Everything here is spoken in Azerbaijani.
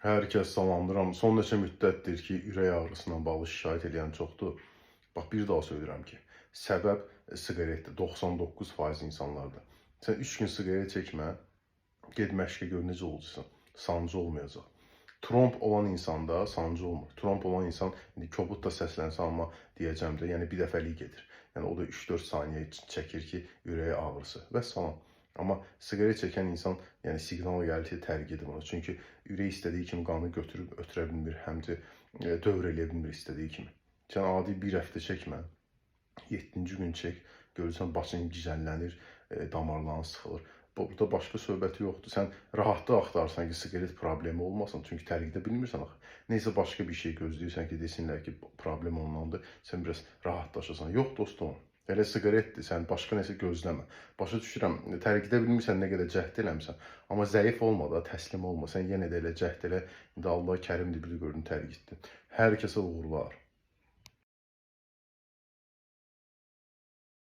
Hər kəs salamlayıram. Son neçə müddətdir ki, ürək ağrısından bağlı şikayət edən çoxdur. Bax, bir daha söyləyirəm ki, səbəb siqaretdir. 99% insanlarda. Sən 3 gün siqaret çəkmə, get məşqə gör necə olacaqsan. Sancı olmayacaq. Tromb olan insanda sancı olmur. Tromb olan insan, indi kobud da səslənsə, amma deyəcəm də, yəni bir dəfəlik gedir. Yəni o da 3-4 saniyə çəkir ki, ürəyi ağrısı və salam. Amma siqaret çəkən insan, yəni siqnal gəlir ki, tərk edin onu. Çünki ürək istədiyi kimi qanı götürüb ötürə bilmir, həm də dövr eləyə bilmir istədiyi kimi. Sən adi bir həftə çəkmə, 7-ci gün çək, görürsən başın gicəllənir, damarların sıxılır. Burada başqa söhbəti yoxdur. Sən rahatlıq axtarırsan ki, siqaret problemi olmasın. Çünki tərk edə bilmirsən axı. Neysə başqa bir şey gözləyirsən ki, desinlər ki, problem ondandır. Sən biraz rahatlaşasan. Yox dostum. Elə siqaretdir, sən başqa nəsə gözləmə. Başa düşürəm, tərk edə bilmirsən, nə qədər cəhd eləmisən. Amma zəif olma da, təslim olma. Sən yenə də elə cəhd elə. İndi Allah kərimdir, bir gördün tərk etdin. Hər kəsə uğurlar.